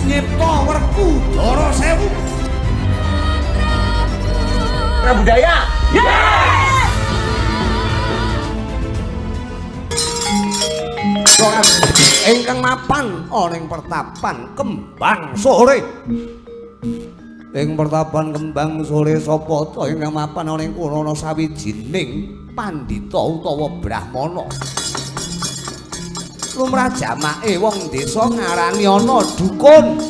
nyipta Werkudara Sewu. Budaya. Ingkang mapan ana ing pertapan Kembang Sore. Ing pertapan Kembang Sore sapa ta ingkang mapan ana ing kono sawijining pandita utawa brahmana. Lumrah jamake wong desa ngarani ana dukun.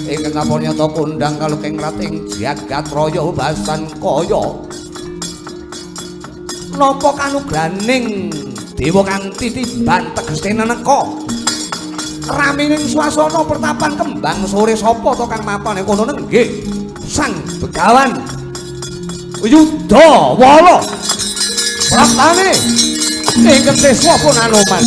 Ingkang kapanyata kondhang kaluking rating jagat raya basan kaya. Napa kanugraning dewa kanthi tiban tegese neneka. Ramining swasana pertapan Kembang Sore sapa to kang mapan kono nggih Sang Begawan Yudawala. Praptane ingkang siswa pun Anoman.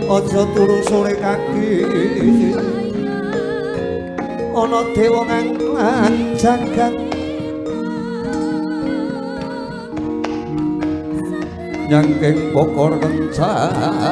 Aja turu sore kaki ana dewa ngangklan jagat nyangking bokor kencanane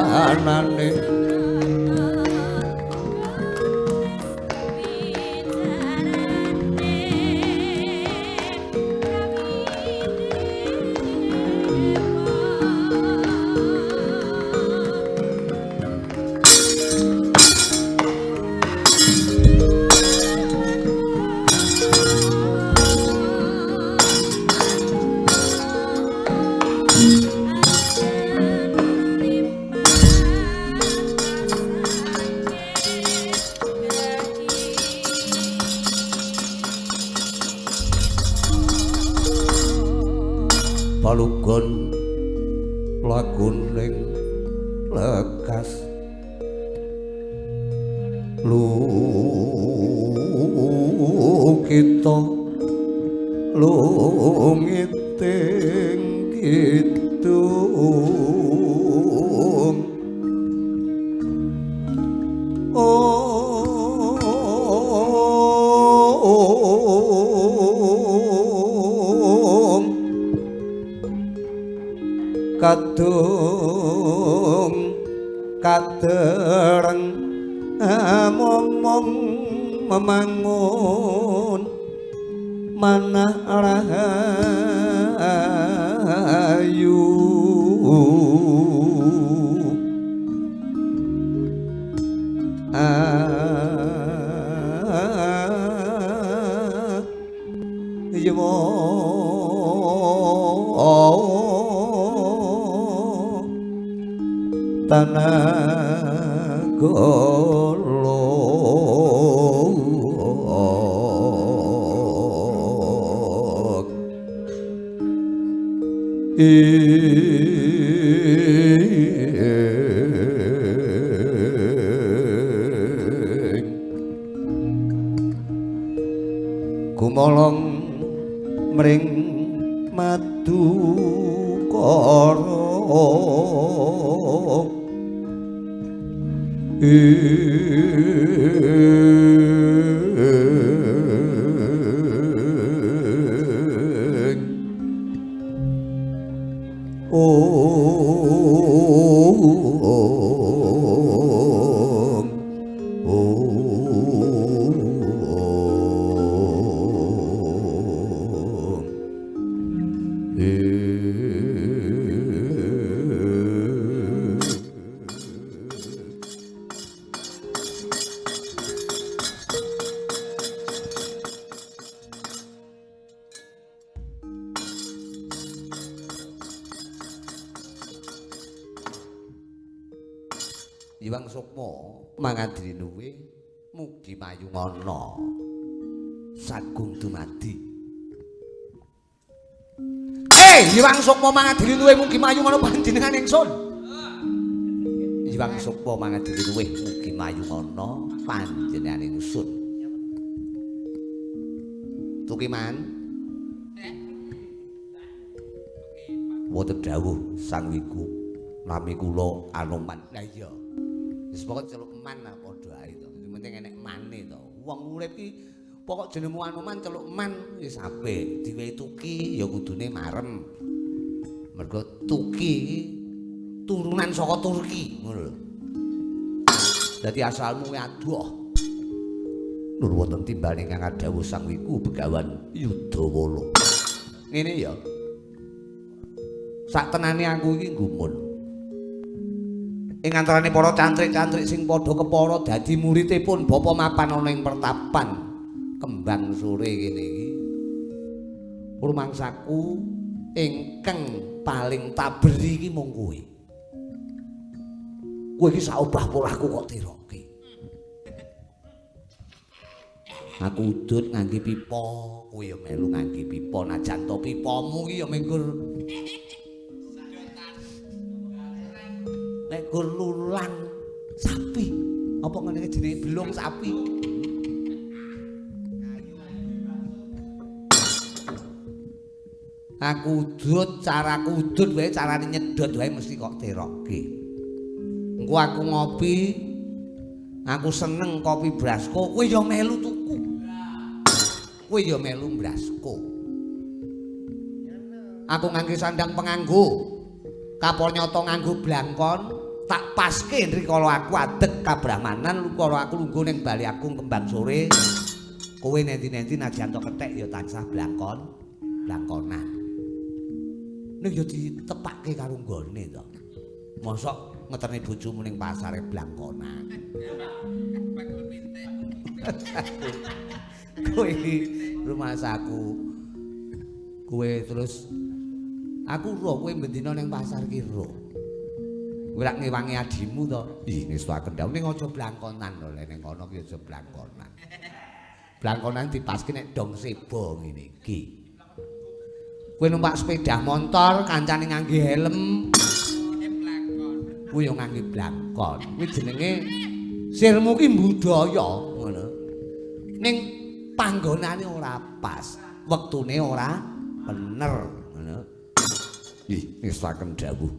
palugon laguning lekas kita lungiting kidung kadung kadereng momong memangun manah rahayu tanah golok kumolong mring madu karo Iwang Sukma mangadri nuwe mugi mayungana sagung dumadi. Iwang Sukma mangadri nuwe mugi mayungana panjenengan ingsun. Iwang Sukma mangadri nuwe mugi mayungana panjenengan ingsun. Tukiman wonten dawuh sang wiku nami kula Anoman. Lah iya. Wis pokoke celuk man lah padha ae to. Sing penting enek mane to. Wong urip ki pokok jenengmu Anoman celuk man wis apik. Diwehi Tuki ya kudune marem. Mergo Tuki iki turunan saka Turki ngono lho. Dadi asalmu adoh. Nur wonten timbane ingkang dawuh Sang Wiku Begawan Yudawala. Ngene ya. Sak tenane aku iki gumun. Ing antarané para cantrik-cantrik sing padha kepara dadi muridipun Bapa mapan ana ing pertapan Kembang Sore kene iki. Rumangsaku ingkang paling taberi iki mung kowe. Kowe iki sak obah porahku kok tiroke. Aku udut ngangge pipa, kowe ya melu ngangge pipa najan to pipamu iki ya mengkur nek gur lulang sapi. Apa ngene jenenge belung sapi? Aku udut, caraku udut wae, carane nyedot wae mesti kok terokke. Engko aku ngopi, aku seneng kopi Brasko, kowe ya melu tuku. Kowe ya melu Brasko. Aku ngangge sandang penganggo. Kapol nyoto nganggo blangkon, tak paske rikala aku adeg kabrahmanan, rikala aku lungguh ning bali aku Kembang Sore. Kowe nenti-nenti najan to kethek ya tansah blangkonan. Ning ya ditepakke karo nggone to. Mosok ngeterne bojomu ning pasare blangkonan. Kowe iki rumahsaku. Kowe terus aku roh kowe bendina ning pasar ki roh. Kowe lak ngewangi adimu to. Ih wis wae kendhamu ning aja blangkonan lho ning kono ki aja blangkonan. Blangkonan dipaske nek dong sebo ngene iki. Kowe numpak sepeda motor kancane ngangge helm. Kowe yo ngangge blangkon. Kuwi jenenge sirmu ki budaya ngono. Ning panggonane ora pas, wektune ora bener ngono. Ih, wis saken dawuh.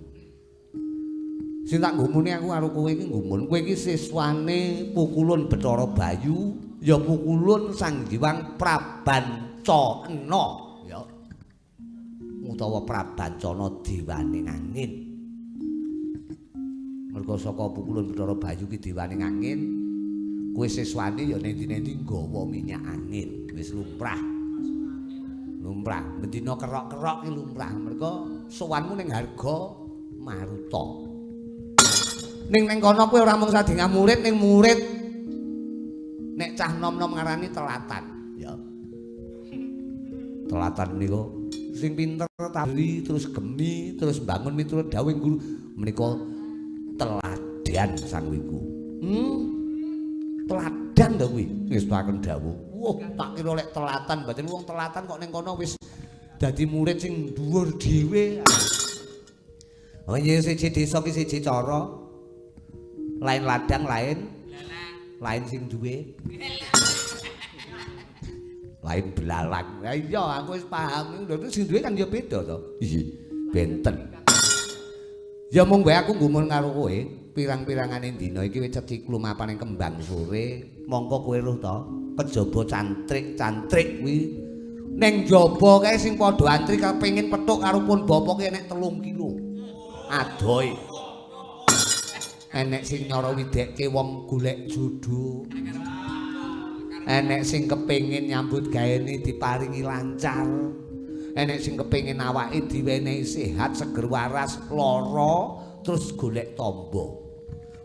Sing tak ngumune aku karo kowe iki ngumun, kowe iki siswane Pukulun Bathara Bayu, ya Pukulun Sang Hyang Prabancana, ya. Utawa Prabancana Dewaning Angin. Mergo saka Pukulun Bathara Bayu ki Dewaning Angin, kowe siswane ya nendi-nendi nggawa minyak angin, wis lumrah. Lumrah, bendina kerok-kerok ki lumrah. Mergo sowanmu ning Harga Maruta. Ning kono kowe ora mung sadinga murid, ning murid nek cah nom-nom ngarani telatan, ya. Telatan niku sing pinter tabri terus gemi terus bangun miturut dawuh guru menika teladan Sang Wiku. Teladan to kuwi wis paken dawuh. Wah, tak kira lek telatan, batin wong telatan kok ning kono wis dadi murid sing dhuwur dhewe. Oh iya siji desa ki siji cara. Lain ladang lain sing duwe. Lain belalang. Ya iya aku wis paham. Lho sing duwe kan ya beda to. Iya, benten. Ya mung wae aku ngumun karo kowe, pirang-pirangane dina iki wis cedhik lumapan ing Kembang Sore. Mongko kowe roh to, kejaba cantrik kuwi ning jaba kae sing padha antri kepengin petuk karo pun bapa ki enek 3 kilo. Adoh. Enek sing nyara widekke wong golek jodoh. Enek sing kepengin nyambut gaene diparingi lancar. Enek sing kepengin awake diwenehi sehat, seger waras, lara, terus golek tamba.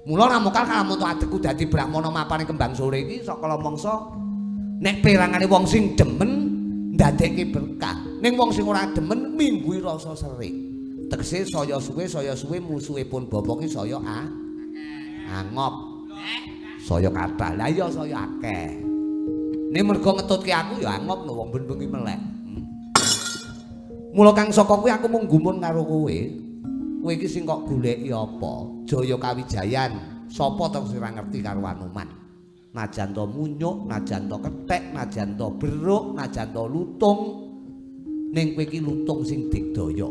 Mula ramukal kalamun to adekku dadi brahmana mapane Kembang Sore iki sok kala mangsa nek pirangane wong sing demen ndadekke berkah. Ning wong sing ora demen mingguhi rasa serik. Tegese saya suwe musuhipun bapa ki saya angop. Saya kathah. Lah iya saya akeh. Nek mergo ngetutke aku ya angop lho wong ben-bengi melek. Mula kang saka kuwi aku mung gumun karo kowe. Kowe iki sing kok goleki apa? Jaya Kawijayan. Sapa to sing ora ngerti karo Anoman? Najan to munyuk, najan to kethek, najan to beruk, najan to lutung. Ning kowe iki lutung sing digdaya.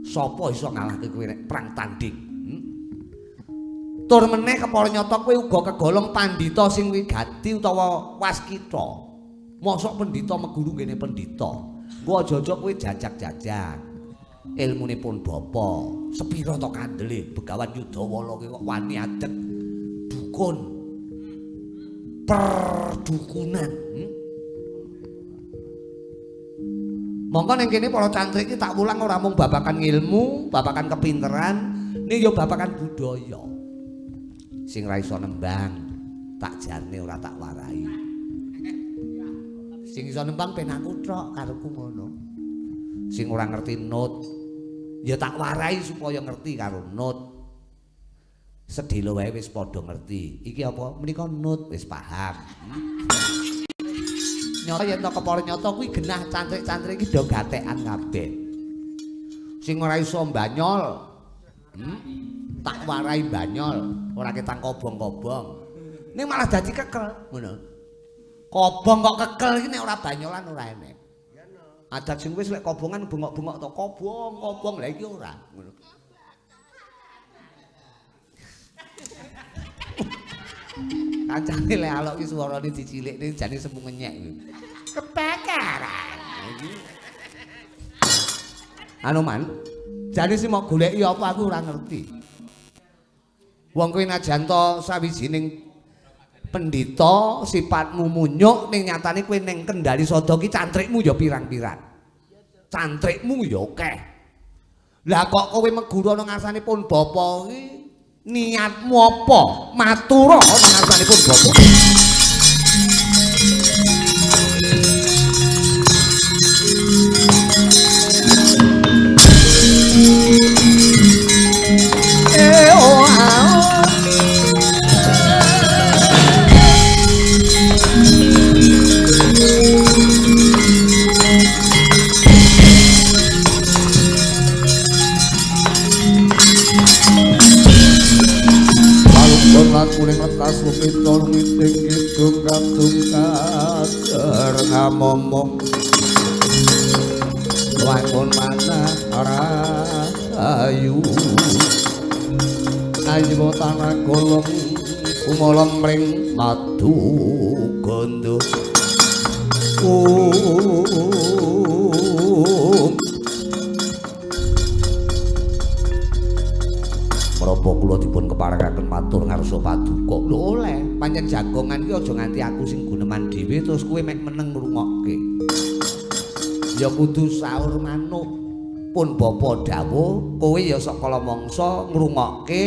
Sapa iso ngalahke kowe nek perang tanding? Tur meneh kepala nyata kowe uga kegolong pandhita sing wigati utawa waskita. Mosok pendhita meguru ngene pendhita. Ku aja-aja kowe jajak-jajak. Ilmune pun bapa, sepira to kandele Begawan Yudawala kok wani adeg dukun. Perdukunan. Monggo ning kene para cantrik iki tak wulang ora mung babakan ilmu, babakan kepinteran, ning ya babakan budaya. Sing ra iso nembang tak jarne ora tak warai. Sing iso nembang ben aku tok kareku ngono. Sing ora ngerti not ya tak warai supaya ngerti karo not. Sedhela wae wis padha ngerti. Iki apa? Menika not wis paham. Nyata yen to kepara nyata kuwi genah cantrik-cantrik iki do gatekan kabeh. Sing ora iso mbanyol tak warai banyol, ora ketang kobong-kobong. Ning malah dadi kekel, ngono. Kobong kok kekel iki nek ora banyolan ora enek. Adat sing wis lek kobongan bengok-bengok to kobong-kobong lha iki ora, ngono. Kancane lek alok iki suarane dicilikne jane semu ngenyek kuwi. Kebakaran. Anu man, jane sing mau goleki apa aku ora ngerti. Wong kowe najan to sawijining pendhita sifatmu munyuk ning nyatane kowe ning Kendari Sada ki cantrikmu ya pirang-pirang. Cantrikmu ya akeh. Lah kok kowe meguru ana ngarsanipun bapa ki niatmu apa? Matura ana ngarsanipun bapa. Kuning lekas supita lumiting kidung kadung kader ngamomong lakon manah rahayu ayo tanah golong kumolong mring madu gondo menapa kula dipun keparengaken matur ngarsa paduka lho oleh pancen jagongan ki aja nganti aku sing guneman dhewe terus kowe mek meneng ngrungokke ya kudu saur manuk pun bapa dawuh kowe ya sok kala mangsa ngrungokke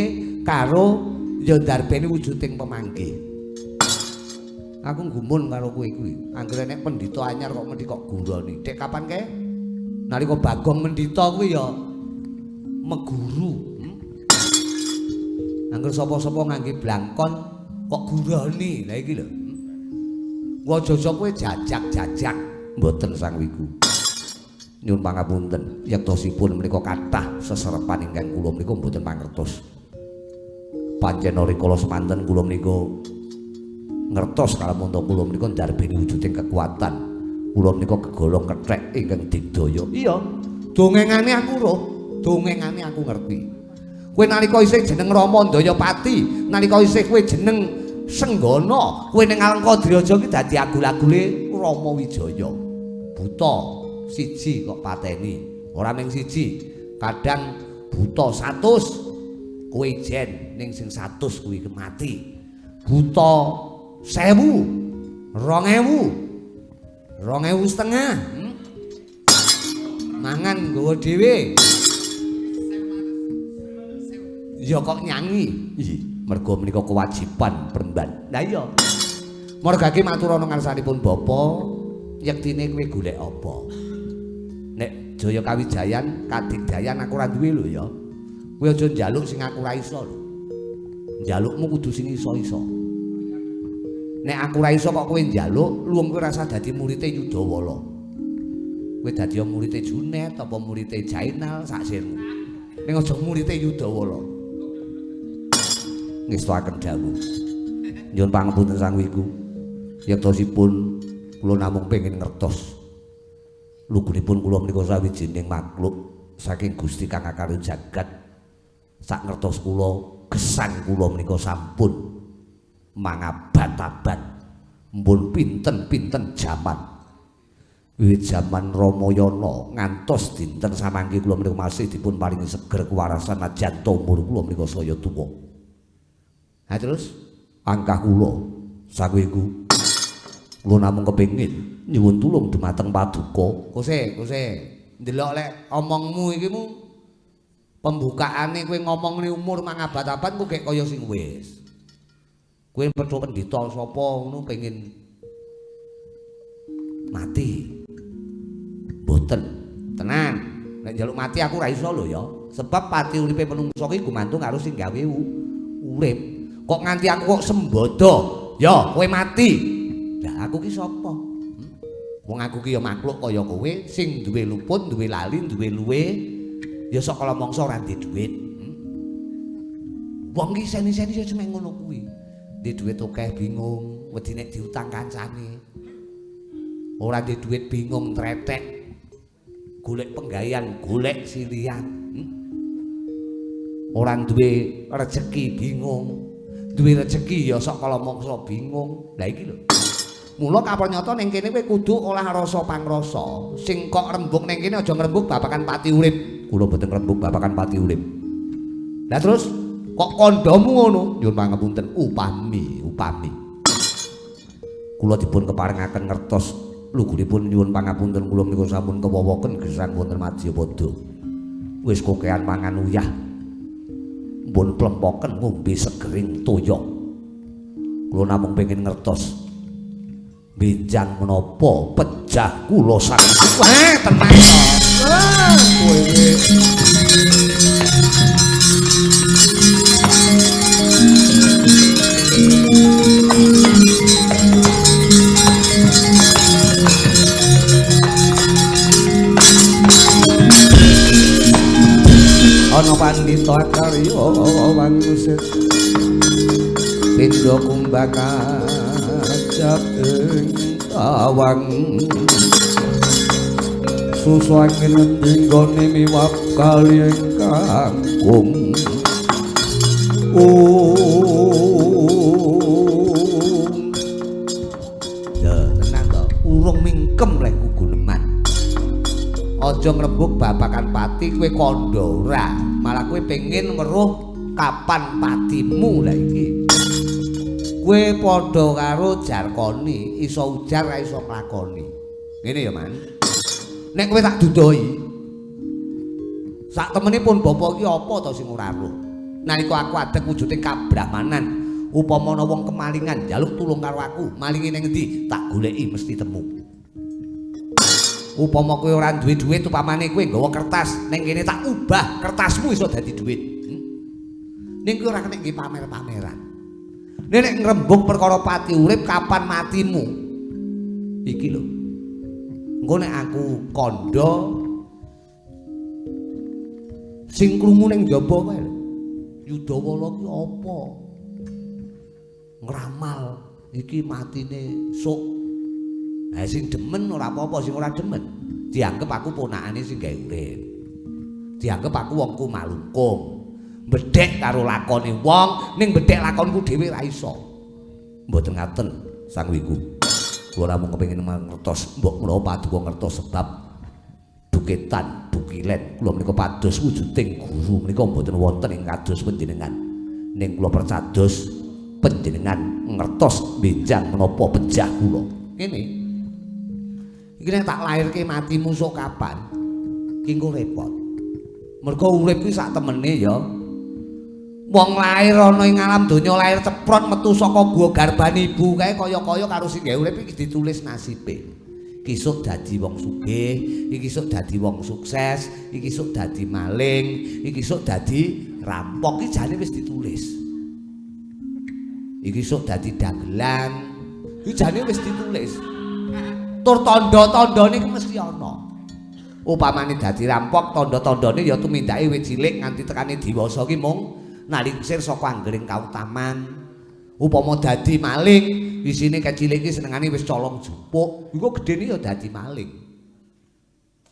karo ya ndarbeni wujuding pemanggih aku gumun karo kowe kuwi anggere nek pendhita anyar kok mendhi kok guroni dek kapan kae nalika Bagong mendhita kuwi ya meguru angger sapa-sapa ngangge blangkon kok gurani lha iki lho. Waja-aja kowe jajak-jajak mboten sang wiku. Nyuwun pangapunten, yektosipun menika kathah seserepan ingkang kula menika mboten mangertos. Pancen rikala semanten kula menika ngertos kalamun kula menika ndarbeni wujuding kekuatan. Kula menika kegolong kethek ingkang digdaya. Iya, dongengane aku roh, dongengane aku ngerti. Kowe nalika isih jeneng Rama Ndayapati, nalika isih kowe jeneng Senggana, kowe ning Alengkadraja ki dadi agul-agule Rama Wijaya. Buta siji kok pateni, ora mung siji, kadang buta 100 kowe ijen ning sing 100 kuwi mati. Buta 1000, 2000, 2000 setengah. Mangan nggawa dhewe. Ya kok nyanyi. Mergo menika kewajiban peremban. Lah iya. Margake matur ana ngarsanipun bapa, yektine kowe golek apa? Nek Jaya Kawijayan, Kadigdayan aku ora duwe lho ya. Kowe aja njaluk sing aku ora iso lho. Njalukmu kudu sing iso-iso. Nek aku ora iso kok kowe njaluk, luwung kowe rasa dadi muridé Yudawala. Kowe dadi muridé Junet apa muridé Jainal sak sirmu. Ning aja muridé Yudawala. Ngestoaken dawuh. Nyuwun pangapunten sang wiku. Yektosipun kula namung pengin ngertos lugunipun kula menika sawijining makhluk saking Gusti kang akarun jagat. Sak ngertos kula gesang kula menika sampun mangabat-abat mbun pinten-pinten jaman. Wiwit jaman Ramayana ngantos dinten samangke kula menika masih dipun paringi seger kewarasan najan umur kula menika saya tuwa. Ha terus angkah kula sakuiku kula namung kepengin nyuwun tulung dumateng Paduka. Kose ndelok lek omongmu iki mu pembukaane kowe ngomong umur mangabat-abat kok kaya sing wis. Kowe pedho pendhita sapa ngono pengin mati. Mboten. Tenan. Nek njaluk mati aku ora iso lho ya. Sebab pati uripe menungso iki gumantung karo sing gawe urip. Kok nganti aku kok sembodo, ya kowe mati. Lah aku ki sapa? Wong aku ki ya makhluk kaya kowe sing duwe luput, duwe lali, duwe luwe. Ya sok kala mangsa ora ndek dhuwit. Wong ki seni-seni ya cuma ngono kuwi. Ndek dhuwit akeh bingung, wedi nek diutang kancane. Ora ndek dhuwit bingung tretek. Golek penggawean, golek silian. Orang duwe rezeki bingung. Duwe rezeki ya sok kala mangsa bingung. Lah iki lho. Mula kapanyata ning kene kowe kudu olah rasa pangrasa. Sing kok rembug ning kene aja ngrembug babakan pati urip. Kula boten ngrembug babakan pati urip. Lah terus kok kandhamu ngono? Nyuwun pangapunten upami. Kula dipun keparengaken ngertos lugunipun nyuwun pangapunten kula menika sampun kewawoken gesang wonten Madyapada. Wis kokean mangan uyah. Mbun plempoken ngombe segering toya. Kula namung pengin ngertos benjang menapa pejah kula sang. Wah, tenang to. Kowe ana pandhita karya wangsit pindha kumbaka ajab ing tawang susu angin tinggone miwap kali ingkang kung ya tenang to urung mingkem lek kuguneman aja ngrembug babakan pati kowe kandha ora malah kowe pengin weruh kapan patimu lha iki kowe padha karo Jarkoni iso ujar ra iso nglakoni ngene ya Man nek kowe tak dudohi sak temenipun bapa iki apa to sing ora roh nalika aku adeg wujuding kabrahmanan upama ana wong kemalingan njaluk tulung karo aku malinge ning endi tak goleki mesti temu. Upama kowe ora duwe dhuwit upamane kowe nggawa kertas ning kene tak ubah kertasmu iso dadi dhuwit. Ning kowe ora kena nggih pamer-pameran. Nek ngrembug perkara pati urip kapan matimu. Iki lho. Engko nek aku kandha sing krungu ning njaba kae lho. Yudawala ki apa? Ngramal iki matine sok. Lah sing demen ora apa-apa, sing ora demen dianggep aku ponakane sing gawe urip. Dianggep aku wongku malungkung. Bedhek karo lakone wong, ning bedhek lakonku dhewe ra iso. Mboten ngaten, Sang Wiku. Kula namung kepengin ngertos, mbok kula Paduka ngertos sebab buketan, bukilen kula menika pados wujuding guru menika mboten wonten ing kados panjenengan. Ning kula percados panjenengan ngertos benjang menapa pejah kula. Ngene. Iki nek tak lairke matimu sok kapan? Ki engko repot. Mergo urip kuwi sak temene ya. Wong lair ana ing alam donya lair ceprot metu saka guwa garbane ibu kae kaya-kaya karo sing gawe urip iki ditulis nasibe. Iki sok dadi wong sugih, iki sok dadi wong sukses, iki sok dadi maling, iki sok dadi rampok iki jane wis ditulis. Iki sok dadi dagelan, iki jane wis ditulis. Tur tanda-tandane iki mesti ana. Upamane dadi rampok, tanda-tandane ya tumindake wit cilik nganti tekane dewasa ki mung nalingsir saka anggering kautaman. Upama dadi maling, isine kecilik iki senengane wis colong jupuk, iku gedene ya dadi maling.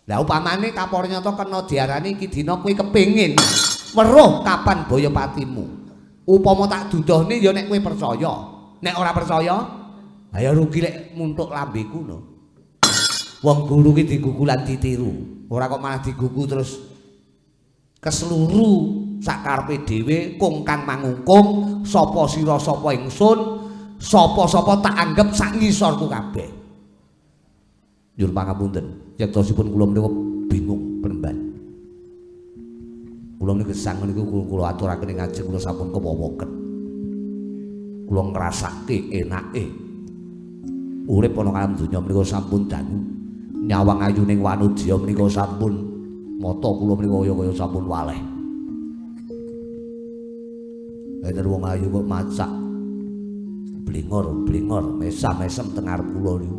Lah upamane Kaparnyata kena diarani iki dina kuwi kepengin weruh kapan baya patimu. Upama tak dudohne ya nek kowe percaya. Nek ora percaya, ayo rugi lek muntuk lambeku no. Wong guru ki digugulan ditiru. Ora kok malah digugu terus keseluru sakarepe dhewe kungkang mangungkung sapa sira sapa ingsun sapa-sapa tak anggap sak ngisorku kabeh. Nyuwun pangapunten, yektosipun kula menika bingung penemban. Kula niku gesang niku kula aturaken ing ajeng kula sampun kewawoken. Kula ngrasake enake urip ana alam donya menika sampun dangu. Nyawang ayuning wanudya menika sampun mata kula menika kaya sampun waleh. Enten wong ayu kok macak blingor mesam-mesem teng ngarep kula niku.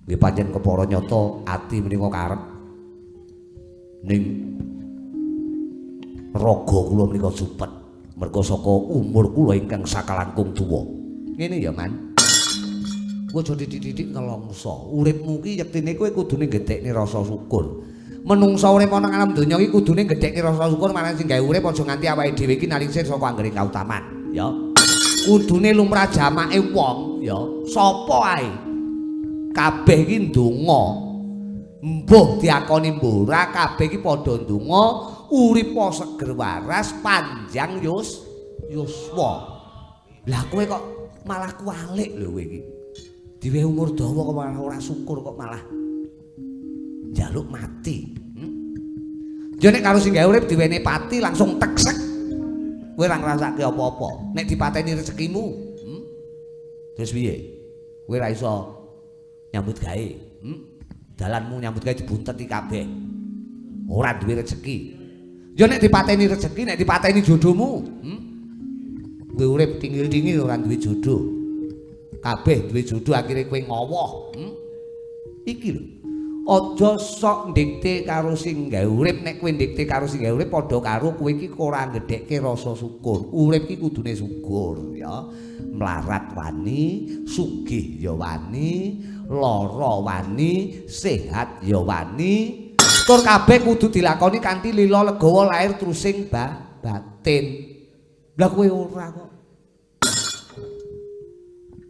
Nggih pancen kepara nyata ati menika karep ning raga kula menika supet merga saka umur kula ingkang sakalangkung tuwa. Ngene ya, Man. Kowe aja didik-didik nelongso. Uripmu ki yektine kowe kudune gedhekne rasa syukur. Menungsa urip ana alam donya iki kudune gedhekne rasa syukur marang sing gawe urip aja nganti awake dhewe iki nalingsir saka anggere kautaman, ya. Kudune lumrah jamake wong, ya. Sapa ae kabeh iki ndonga. Mbuh diakoni mbora kabeh iki padha ndonga uripa seger waras panjang yuswa. Lah kowe kok malah kualik lho kowe iki. Diwe umur dawa kok malah ora syukur kok malah njaluk mati. Ya nek karo sing gawe urip diwene pati langsung teksek. Kowe ora ngrasake apa-apa. Nek dipateni rezekimu, terus piye? Kowe ora iso nyambut gawe. Dalanmu nyambut gawe dibunteti kabeh. Ora duwe rezeki. Ya nek dipateni rezeki, nek dipateni jodohmu, kowe urip tingil-tingil ora duwe jodoh. Kabeh duwe jodoh akhire kowe ngowoh. Iki lho. Aja sok ndikte karo sing gawe urip, nek kowe ndikte karo sing gawe urip padha karo kowe iki ora ngedhekke rasa syukur. Urip iki kudune syukur ya. Mlarat wani, sugih ya wani, lara wani, sehat ya wani. Tur kabeh kudu dilakoni kanthi lila legawa lair trusing batin. Lah kowe ora kok.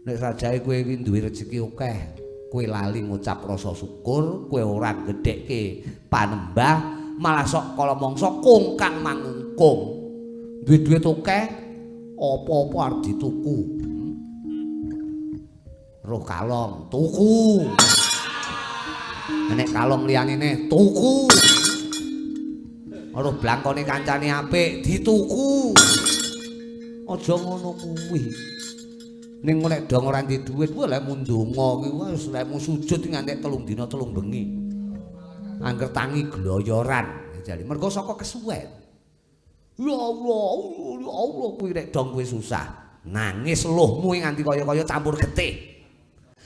Nek sajae kowe iki duwe rezeki akeh, kowe lali ngucap rasa syukur, kowe ora gedhekke panembah, malah sok kala mangsa kungkang mangungkung. Duwe duit akeh, apa-apa arep dituku. Roh kalong, tuku. Nek kalong liyane tuku. Roh blangkone kancane apik, dituku. Aja ngono kuwi. Ning nek dong ora ndek dhuwit, wae lemu ndonga ki wis lemu sujud nganti 3 dina 3 bengi. Angger tangi gloyoran, jare mergo saka kesuwen. Ya Allah kuwi nek dong kowe susah. Nangis luhmu nganti kaya-kaya campur getih.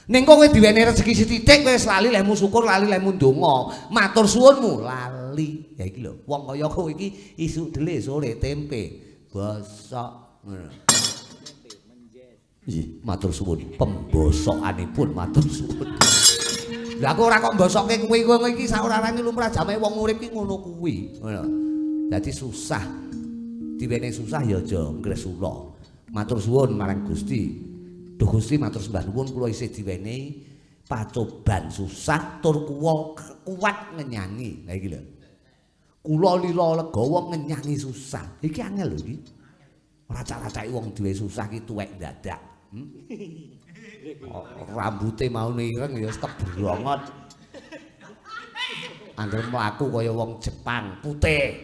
Ning kok kowe diwene rezeki sithik wis lali lemu syukur, lali lemu ndonga. Matur suwunmu lali. Ya iki lho, wong kaya kowe iki isuk dele sore tempe, bosok ngono. Nggih, matur suwun. Pembosokanipun matur suwun. Lah aku ora kok mbosokke kowe iki saorane lumrah jame wong urip ki ngono kuwi. Ngono. Dadi susah. Diwene susah ya aja ngresula. Matur suwun marang Gusti. Duh Gusti matur sembah nuwun kula isih diwenehi pacoban susah tur kuat ngenyangi. Lah iki lho. Kula lila legawa ngenyangi susah. Iki angel lho iki. Racak-racake wong duwe susah ki tuwek dadak. Rambute maune ireng ya kebrongot. Angger mlaku kaya wong Jepang, putih.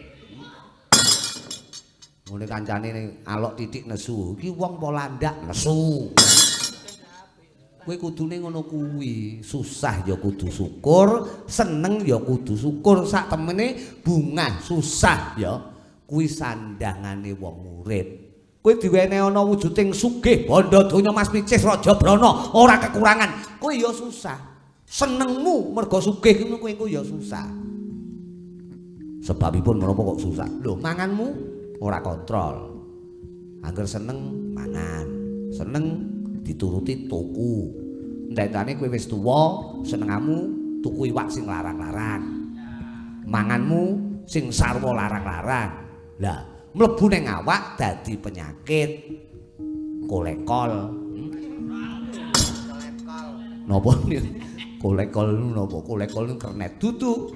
Ngene kancane ning alok titik nesu. Iki wong Polandak nesu. Kowe kudune ngono kuwi. Susah ya kudu syukur, seneng ya kudu syukur. Sak temene bungah susah ya kuwi sandangane wong urip. Kowe diwene ana wujuding sugih bondo donya Mas Picis Raja Brana ora kekurangan. Kowe ya susah. Senengmu mergo sugih ngono kowe ya susah. Sebabipun menapa kok susah? Lho, manganmu ora kontrol. Angger seneng mangan, seneng dituruti tuku. Ndekane kowe wis tuwa, senengamu tuku iwak sing larang-larang. Manganmu sing sarwa larang-larang. Lah mlebu ning awak dadi penyakit kolekol. Napa kolekol napa kolekol kernet dudu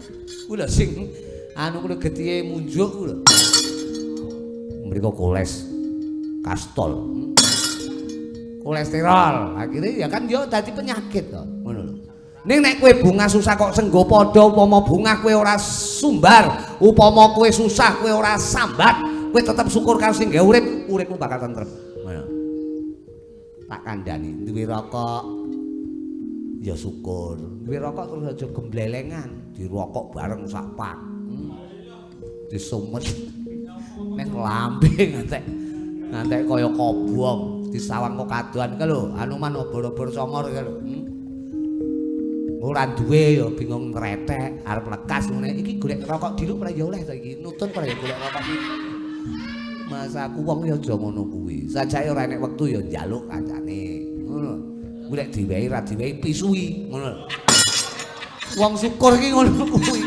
kuwi lho sing anu kuwi getihe munjuk kuwi lho mriko kastol kolesterol akhirnya ya kan yo dadi penyakit to ngono lho ning nek kowe bunga susah kok senggo padha upama bunga kowe ora sumbar upama kowe susah kowe ora sambat kowe tetep syukur karo sing gawe uripmu bakal tentrem ngono tak kandhani duwe rokok ya syukur duwe rokok terus aja gemblelengan dirokok bareng sak pak disumet ning lambe ngantek kaya kobong disawang kok kadoan ka lho anu man obor-obor somor ka lho ora duwe ya bingung ngretek arep lekas ngene iki golek rokok diluk ora ya oleh to iki nutun ora ya golek rokok iki masa aku wong ya aja ngono kuwi sajake ora enek wektu ya njaluk kancane ngono golek diwehi ra diwehi pisui ngono wong syukur iki ngono kuwi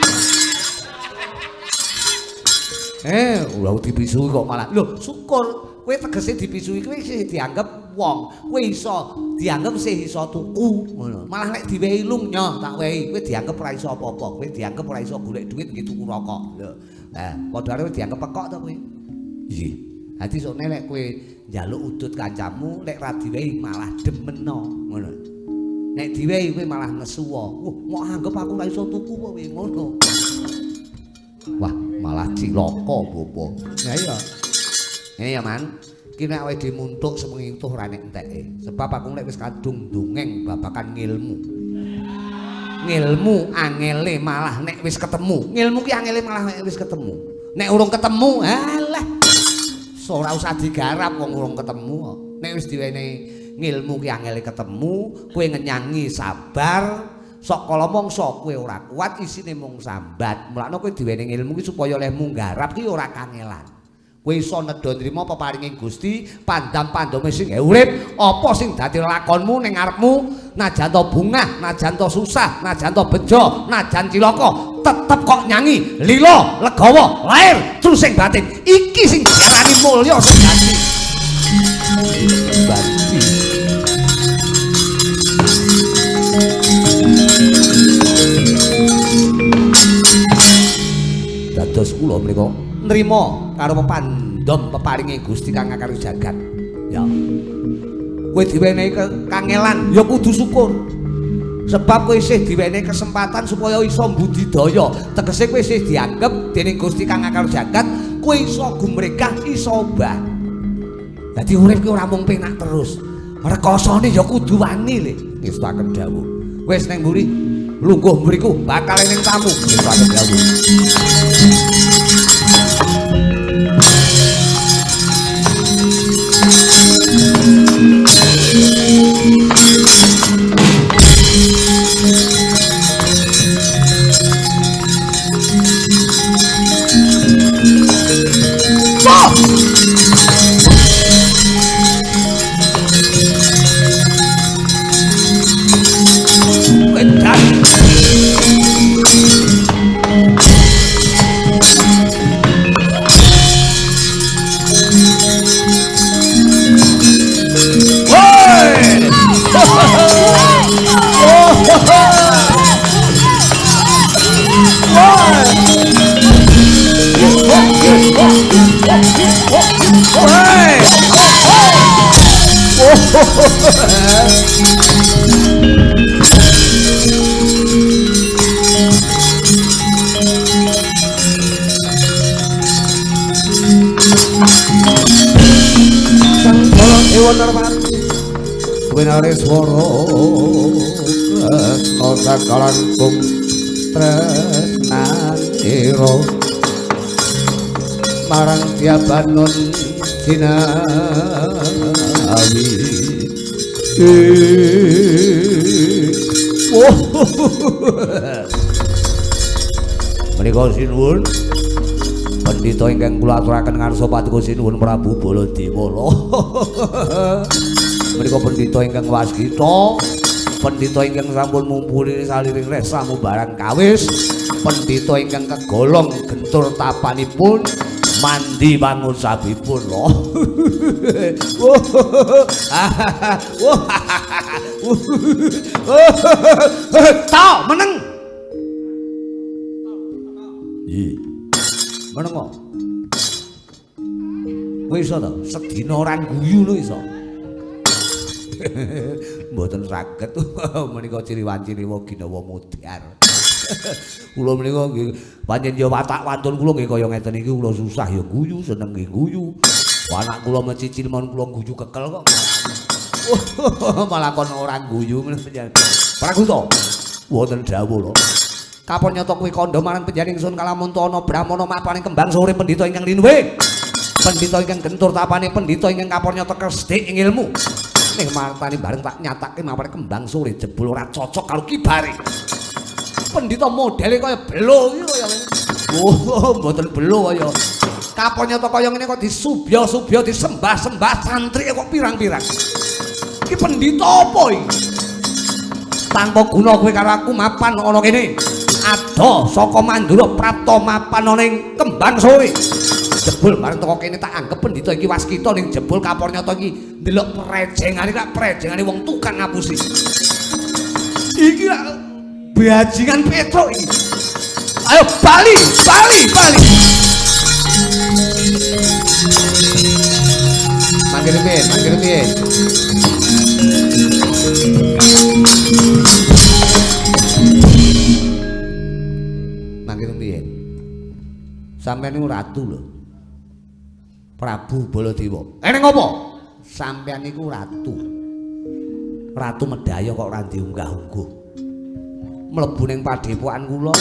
ora dipisui kok malah lho syukur kowe tegese dipisui kowe isih dianggep wong kowe iso dianggep isih iso tuku ngono malah nek diwehi lunyo tak wehi kowe dianggep ora iso apa-apa kowe dianggep ora iso golek duit nggih tuku rokok lho nah padha karo dianggep pekok to kowe nggih dadi sone nek kowe njaluk udut kancamu nek ra diwehi malah demeno ngono nek diwehi kowe malah nesuwa mau anggap aku ora iso tuku kowe ngono wah malah cilaka bopo ya iya ini ya man kini awake dhewe muntuk semengi utuh ora nek enteke sebab aku nek wis kadung dongeng babakan ngilmu angele malah nek wis ketemu ngilmu ki angele malah nek wis ketemu nek urung ketemu alah ora usah digarap wong urung ketemu nek wis diwene ngilmu ki angele ketemu kowe ngenyangi sabar sok kala mangsa kowe ora kuat isine mung sambat mulane kowe diwene ilmu ki supaya olehmu nggarap ki ora kangelan kowe iso nedha nrimo peparinging Gusti pandam-pandome sing urip apa sing dadi lakonmu ning ngarepmu najan to bungah najan to susah najan to bejo najan cilaka tetep kok nyanyi lila legawa lair trusing batin iki sing diarani mulya sejati dados kula menika nrimo karo pepandhom peparinge Gusti kang ngakarep jagat ya kowe diwenehi kangelan ya kudu syukur sebab kowe isih diwenehi kesempatan supaya iso mbudidaya tegese kowe isih dianggep dening Gusti kang ngakarep jagat kowe iso gumregah iso obah dadi urip ki ora mung penak terus rekasane ya kudu wani le ngestaken dawuh wis ning mburi lungguh mriku bakal ning tamu ngestaken dawuh Swara Kresna sakalan kum tresnanira marang Diabanon Jinawi menika sinuwun pendhita ingkang kula aturaken ngarsa paduka sinuwun Prabu Baladewala menika pendhita ingkang waskita pendhita ingkang sampun mumpuni saliring resa mubarang kawis pendhita ingkang kegolong gentur tapanipun mandi pangusabipun lho. Ta meneng. Iya. Meneng kok. Kowe iso ta sedina ora guyu lho iso. Mboten saged menika ciri-ciriwa ginawa mudhar. Kula menika nggih pancen ya watak wantun kula nggih kaya ngeten iki kula susah ya guyu, seneng nggih guyu. Anak kula mecicil mon kula guyu kekel kok. Malah kon ora guyu meneh. Praguta. Wonten dawuh lho. Kapon nyata kuwi kandha marang panjenengan ingsun Kalamuntana Brahmana mapaning kembang sore pendhita ingkang linuwe. Pendhita ingkang gentur tapane pendhita ingkang kapon nyata kresthik ing ilmu. Ning martani bareng tak nyatake mapaning kembang sore jebul ora cocok karo kibare. Pendhita modele kaya belo iki kaya ngene. Oh, mboten belo kaya. Kapon nyata kaya ngene kok disubya-subya disembah-sembah santri kok pirang-pirang. Iki pendhita apa iki? Tanpa guna kowe karo aku mapan ana kene. Ada saka Mandura Prapta mapan ana ing kembang sore. Jebul bareng teko kene tak anggap pendhita iki waskita ning jebul kapon nyata iki ndelok prejengane tak prejengane wong tukang ngapusi. Iki bajingan Petruk iki. Ayo bali. Mangkene piye? Mangkene piye? Sampeyan niku ratu lho. Prabu Baladewa. Eneng apa? Sampeyan niku ratu. Ratu Medaya kok ora diunggah-ungguh. Mlebu ning padepokan kula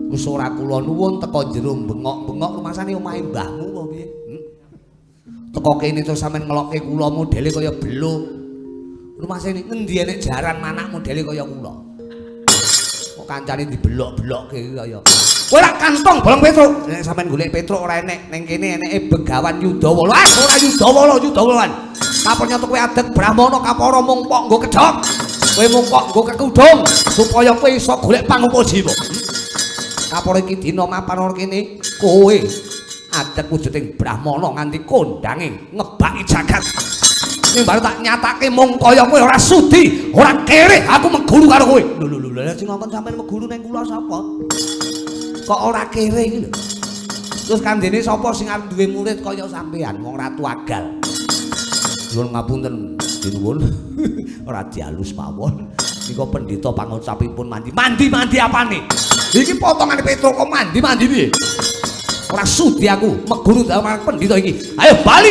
wis ora kula nuwun teko jero bengok-bengok rumasane omahe mbahmu apa piye? Teko kene terus sampean ngelokke kula modele kaya belo. Rumasane ngendi enek jaran manak modele kaya kula. Kok kancane dibelok-belokke kaya. Kowe lak kantong bolong Petruk. Nek sampean golek Petruk ora enek ning kene eneke Begawan Yudawala. Ora Yudawalan. Kapone kowe adet Brahmana kapara mung kok nggo kedhok. Kowe mung kok nggo kekudung supaya kowe iso golek pangupul jiwa. Kapara iki dina mapan ora kene kowe adet wujuding Brahmana nganti kondange ngebaki jagat. Ning baru tak nyatake mung kaya kowe ora sudi, ora kere aku meguru karo kowe. Lho sing ngomong sampean meguru ning kula sapa? Kok ora kere iki lho. Terus kandhene sapa sing arep duwe murid kaya sampean wong ratu agal. Nuwun ngapunten dinuwun ora dialus mawon. Nika pendhita pangucapipun mandi apane? Iki potongane Petruk kok mandi piye? Ora sudi aku meguru marang pendhita iki. Ayo bali.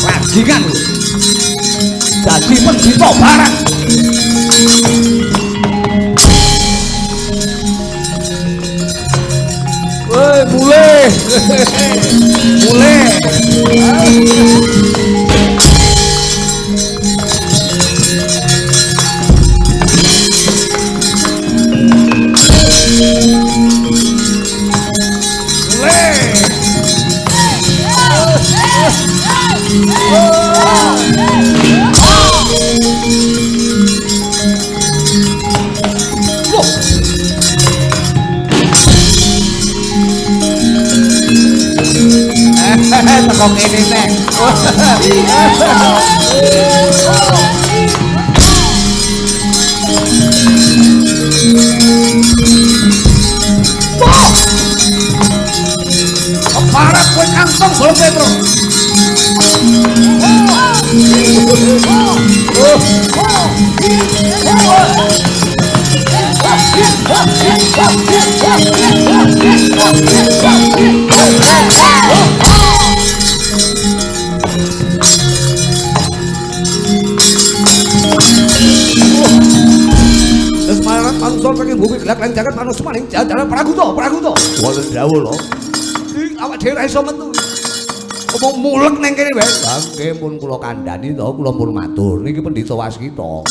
Rajingan lho. Dadi pendhita barang. Woi, mulai. Teko kene nek. Parah kowe kantong bolong Petruk. Semarang panusul saking bumi gelap lan jagat manus maning jajaran Praguta. Wonten dawuh lho. Awak dhewe ra iso metu. Omong mulek ning kene wae. Nggih pun kula kandhani to, kula pun matur. Niki pendhita waskita.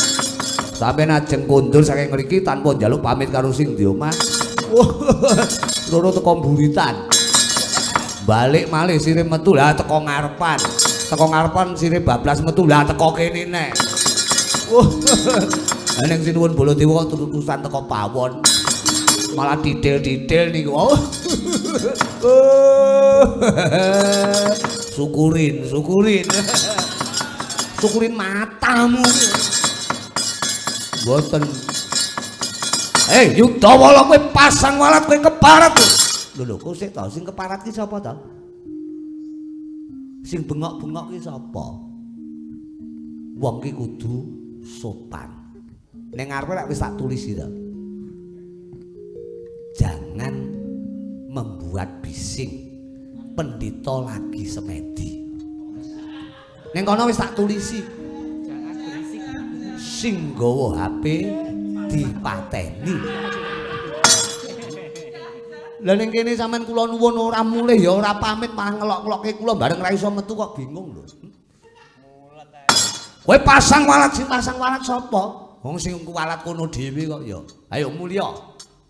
Sampeyan ajeng kondur saking mriki tanpa njaluk pamit karo sing di omah. Loro teko mburitan. Balik malih sire metu lah teko ngarepan. Teko ngarepan sire bablas metu lah teko kene nek. Ning sinuwun Baladewa tutusan teko pawon. Malah detail-detail niku. Syukurin. Syukurin matamu. Mboten. Yudawala kowe pasang walat kowe keparat. Lho kok sik to sing keparat ki sapa to? Sing bengok-bengok ki sapa? Wong ki kudu sopan. Ning ngarepe lek wis tak tulis to. Jangan membuat bising. Pendeta lagi semedi. Ning kono wis tak tulisi. Jangan berisik. Sing nggawa HP dipateni. Lah ning kene sampean kula nuwun ora mulih ya ora pamit malah ngelok-ngelokke kula bareng ra iso metu kok bingung lho. Kowe pasang walat sapa? Wong sing kuwalat kono dhewe kok ya. Ayo mulya.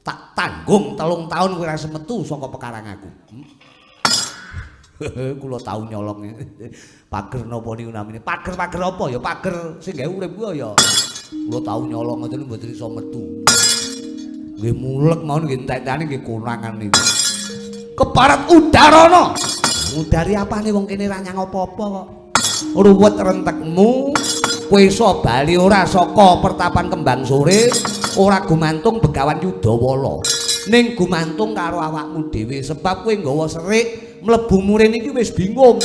Tak tanggung 3 tahun kowe ra semetu saka pekarang aku. Kula tau nyolong. Pager napa niku namine? Pager apa ya? Pager sing gawe urip ku ya. Kula tau nyolong ngoten mboten iso metu. Nggih mulek mawon nggih entek-enteke nggih kurangan niku. Keparat udarana. Ngudari apane wong kene ra nyang apa-apa kok. Ruwet rentekmu kowe iso bali ora saka pertapan Kembang Sore, ora gumantung Begawan Yudawala. Ning gumantung karo awakmu dhewe sebab kowe nggawa serik mlebu murene iki wis bingung.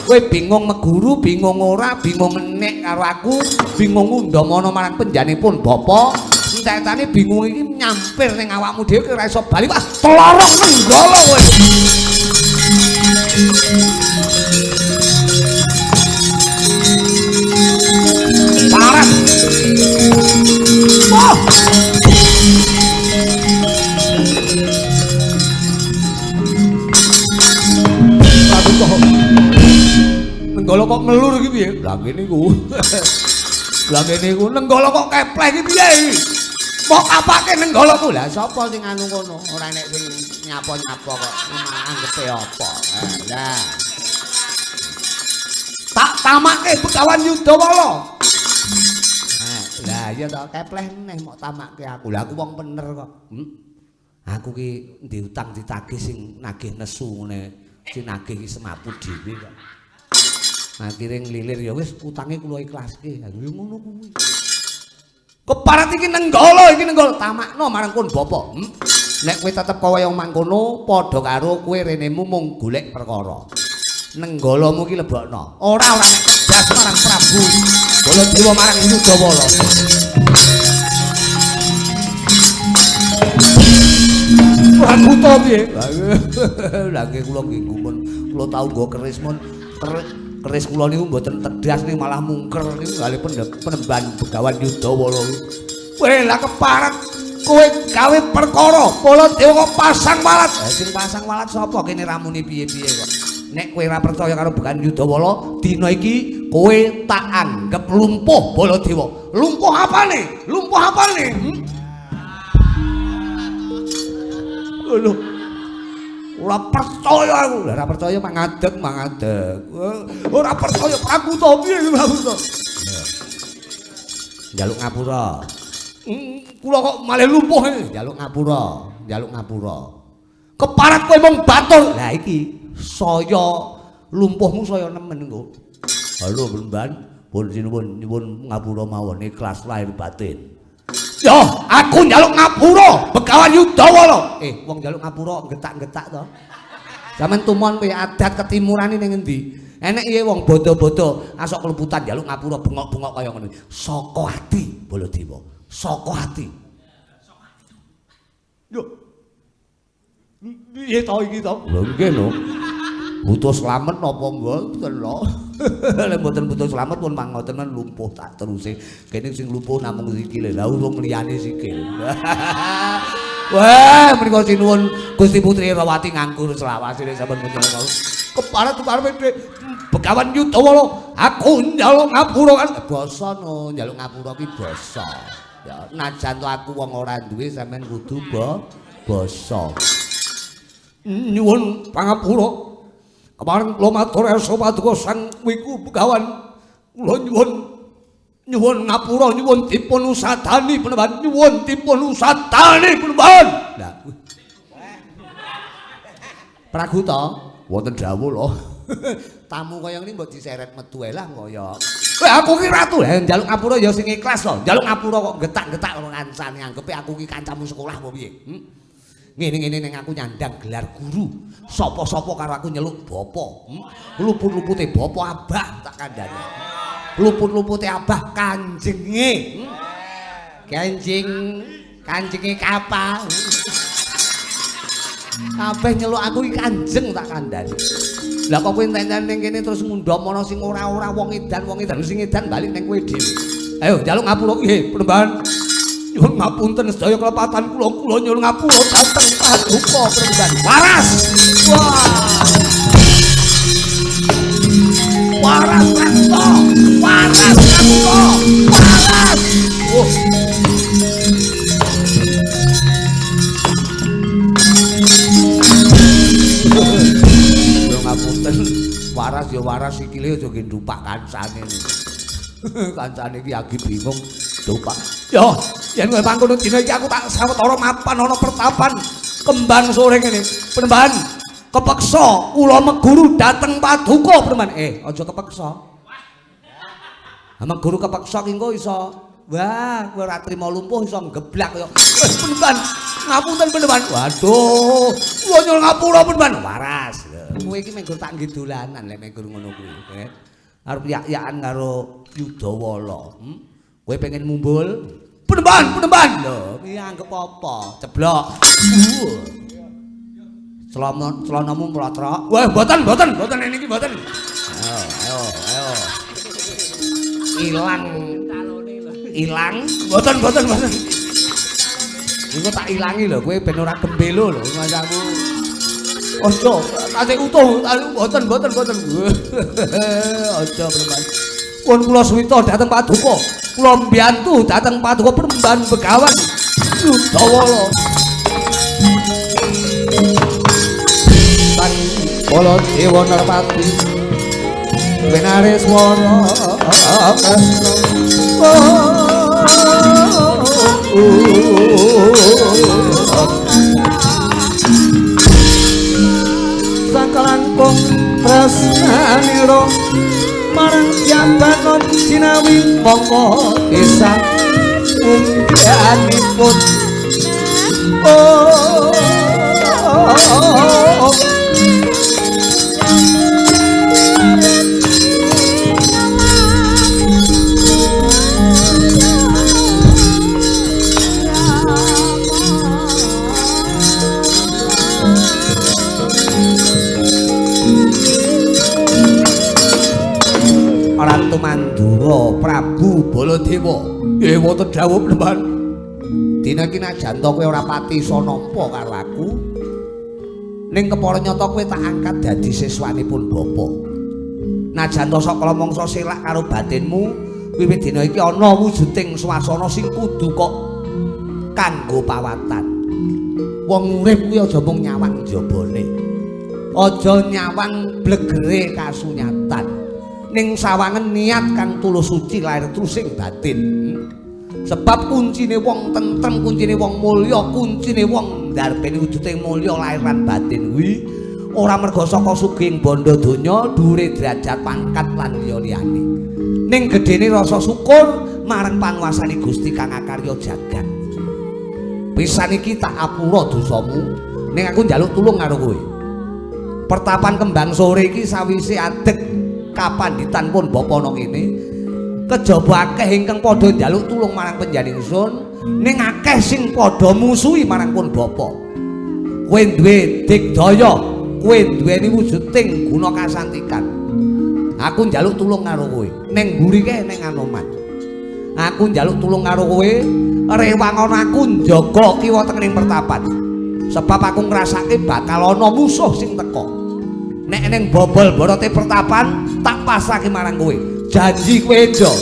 Kowe bingung meguru, bingung ora, bingung enek karo aku, bingung undhamana marang penjanipun bapa. Entek-entane bingung iki nyampir ning awakmu dhewe kowe ora iso bali. Wah, telorong nenggala kowe. Parah. Wah. Nenggala kok ngelur iki piye? Lah ngene iku. Lah ngene iku nenggala kok kepleh iki piye? Mok apake nenggala ku? Lah sapa sing anu kono? Ora nek sing nyapa-nyapa kok anggepe apa? Lah. Tak tamake Begawan Yudawala. Lah iya to kepleh meneh mok tamake aku. Lah aku wong bener kok. Aku ki diutang ditagih sing nagih nesu ngene. Sing nagih ki semaput dhewe kok. Akhire nglilir ya wis utange kula ikhlaske. Ya ngono kuwi. Keparat iki nenggala tamakno marang kon bapa. Nek kowe tetep kaya mangkono padha karo kowe renemu mung golek perkara. Nenggalamu ki lebokno. Ora nek kedas marang Prabu Baladewa marang Yudawala. Aku to piye? Lah nggih kula nggih gumun. Kula tau nggo keris mon. Keris kula niku mboten tedas niku malah mungker niku kali penemban Begawan Yudawala. Kowe lah keparat kowe gawe perkara Baladewa kok pasang walat. Sing pasang walat sapa kene ramune piye-piye kok. Nek kowe ora percaya karo Begawan Yudawala, dina iki kowe tak anggap lumpuh Baladewa. Lumpuh apane? Lumpuh apane? Lho. Ora percaya aku. Lah ora percaya mangadeg. Ora percaya aku to piye aku to. Njaluk ngapura. Kula kok malih lumpuh njaluk ngapura. Keparat kowe mung batur. Lah iki saya lumpuhmu saya nemen engko. Halo Mban, pun nyuwun ngapura mawon ikhlas lahir batin. Yo, aku njaluk ngapura Begawan Yudawala. Wong njaluk ngapura getak-getak to. Sampeyan tumon kowe adat ketimurane ning endi? Enek iye wong bodo-bodo asok kleputan njaluk ngapura bengok-bengok kaya ngono. Saka ati Baladewa. Saka ati. Yo. Piye to iki to? Lho nggih lho. Butuh slamet napa mboten lho. Lek mboten butuh slamet pun mangoten lumpuh tak teruse. Kene sing lumpuh namung sikile. Lah wong liyane sikil. Wah, menika sinuwun Gusti Putri Rawati nganggur selawasine sampun menjala. Keparat karepe Begawan Yudawala, aku njaluk ngapura kan basa no, njaluk ngapura ki basa. Ya najan to aku wong ora duwe sampean kudu basa. Nyuwun pangapura. Kemarin kula matur esa paduka sang wiku Begawan. Kula nyuwun Nyuwun ngapura nyuwun dipun usadani Penemban nyuwun dipun usadani Penemban. Lah Pragu to wonten dawuh lho. Tamu kaya ngene mbok diseret metu ae lah kaya. Aku ki ratu lha njaluk ngapura ya sing ikhlas to. Njaluk ngapura kok getak-getak karo kancane anggepe aku ki kancamu sekolah apa piye? Ngene-ngene ning aku nyandang gelar guru. Sapa-sapa karo aku nyeluk bapa. Luput-lupute bapa abah tak kandhani. Luput-lupute abah kanjenge. Kanjenge kapal. Kabeh nyeluk aku iki kanjeng tak kandhani. Lah kok kowe enten ning kene terus ngundhom ana sing ora-ora wong edan sing edan balik ning kowe dhewe. Ayo njaluk ngapura nggih, Penemban. Nyuwun ngapunten sedaya kelepatan kula nyuwun ngapura dhateng paduka Penemban. Waras. Wah. Waras Prasto. Waras Prasto. Waras. Oh. Ngapunten waras ya waras sikile aja ndupak kancane. Kancane iki agi bingung ndupak. Yo, yen kowe mangkono dina iki aku tak sawetara mapan ana pertapan kembang sore ngene. Penemban, kepeksa kula meguru dateng paduka Penemban. Aja kepeksa. Ha meguru kepeksa ki engko iso. Wah, kowe ora trima lumpuh iso ngeblak kaya. Penemban, ngapunten Penemban. Waduh, kula nyuwun ngapura Penemban. Waras. Kowe iki menggur tak nggih dolanan lek menggur ngono kuwi. Arep yak-yakan karo Yudawala. Kowe pengen mumbul? Penemban. Lho, iki anggap apa? Ceblok. Celanamu mlotrok. Wah, mboten niki mboten. Ayo. Ilang. Mboten. Engko tak ilangi lho, kowe ben ora gembelo lho masamu. Aja, tasih utuh, mboten. Aja Penemban. Pun kula suwita dhateng paduka. Kula mbiyantu dhateng paduka Penemban Begawan Yudawala. Sang Baladewa Narpati Benareswara Kresna. Sakalangkung tresnanira marang Jabanon sinawi mongko desa ungganipun. Ratu Mandura Prabu Baladewa. Wonten dawuh Penemban. Dina iki najanta kowe ora pati iso nampa karo aku. Ning kepara nyata kowe tak angkat dadi siswanipun bapa. Najanta saka mangsa selak karo batinmu, wiwit dina iki ana wujuding swasana sing kudu kok kanggo pawatan. Wong urip kuwi aja mung nyawang jabane. Aja nyawang blegere kasunyatan. Ning sawangen niat kang tulus suci lair trusing batin. Sebab kuncine wong tentrem, kuncine wong mulya, kuncine wong ndarbeni wujuding mulya lair lan batin kuwi ora merga saka sugihing bondo donya, dhuwure derajat pangkat lan liya-liyane. Ning gedene rasa syukur marang panguasane Gusti kang akarya jagat. Pisan iki tak apura dosamu, ning aku njaluk tulung karo kowe. Pertapan kembang sore iki sawise adeg kapanditan pun bapa nang kene kejaba akeh ingkang padha njaluk tulung marang panjenengan ning akeh sing padha musuhi marang pun bapa. Kowe duwe digdaya, kowe duweni wujuding guna kasantikan. Aku njaluk tulung karo kowe ning mburike ning Anoman. Aku njaluk tulung karo kowe rewangon aku njaga kiwa tengening pertapan. Sebab aku ngrasake bakal ana musuh sing teka. Nek ning bobol borote pertapan tak pasrahke marang kowe. Janji kowe endo.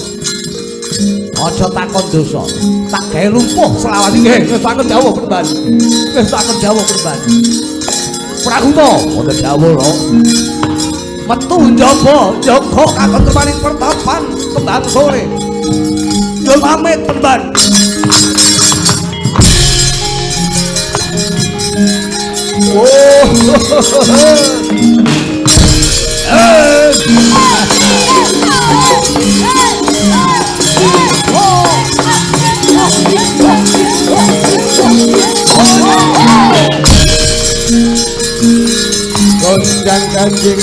Aja takon dosa. Tak gawe lumpuh selawase nggih. Wis takon dawuh Penemban. Praguta, ana dawuh lho. Metu njaba jaga katentremaning pertapan kembang sore. Nyuwun pamit Penemban. Gondang Kanjeng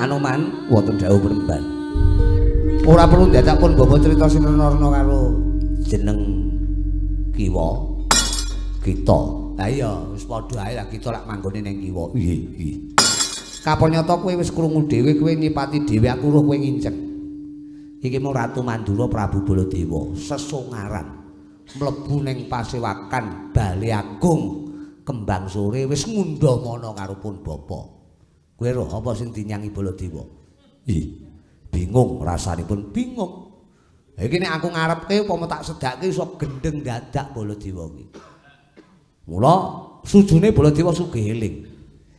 Anoman wonten dawuh Penemban. Ora perlu dadak pun bapa crita sinarna karo jeneng kiwa kita. Lah iya wis padha ae lah kita lak manggone ning kiwa. Nggih. Kapanyata kowe wis krungu dhewe kowe nyipati dhewe aku roh kowe nginceng. Iki mau Ratu Mandura Prabu Baladewa sesungaran mlebu ning pasewakan Bale Agung Kembang Sore wis ngundhamana karo pun bapa. Kowe roh apa sing dinyangi Baladewa? Ih, bingung rasanipun bingung. Iki nek aku ngarepke upama tak sedake iso gendeng dadak Baladewa kuwi. Mula sujune Baladewa sugih eling.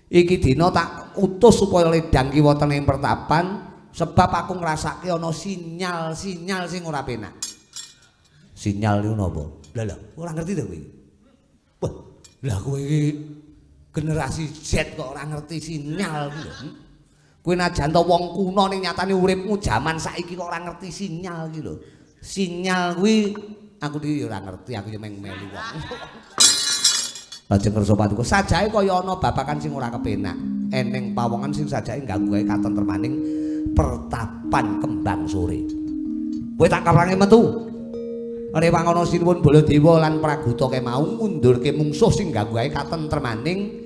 Iki dina tak utus supaya ledang ki wonten ing pertapan sebab aku ngrasake ana sinyal-sinyal sing ora penak. Sinyal niku napa? Lah ora ngerti to kowe. Wah, lah kowe iki generasi Z kok ora ngerti sinyal kuwi lho. Kowe najan to wong kuno ning nyatane uripmu jaman saiki kok ora ngerti sinyal iki lho. Sinyal kuwi aku dhewe ya ora ngerti, aku ya meng melu wong. Lajeng kersa patuko sajae kaya ana babakan sing ora kepenak. Eneng pawongan sing sajae ngganggu kae katentremaning pertapan Kembang Sore. Kowe tak karange metu. Rewangana sinuwun Baladewa lan Praguta kemau ngundurke mungsuh sing ganggu kae katentremaning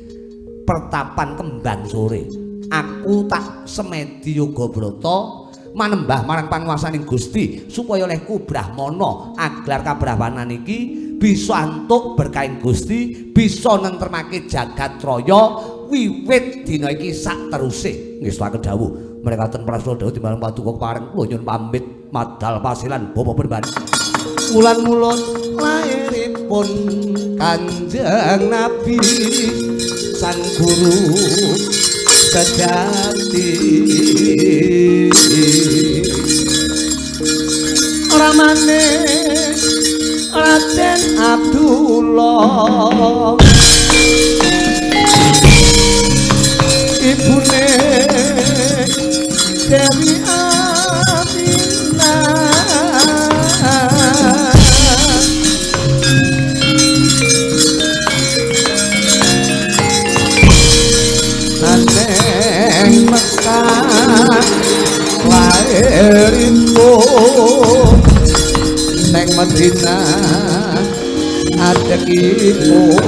pertapan Kembang Sore. Aku tak semedi yoga brata manembah marang panguwasaning Gusti supaya oleh kubrahmana aglar kabrahmanan iki bisa antuk berkaing Gusti, bisa nentremake jagat raya wiwit dina iki sak teruse. Nggih saken dawuh mrekaten prasada dawuh timbang paduka pareng kula nyuwun pamit madal pasilan Bapak Penemban. Wulan-wulan lairipun Kanjeng Nabi sang guru sejati ramane Raden Abdullah ibune Dewi Aminah aneng Mekah lairipun neng Madinah adekipun.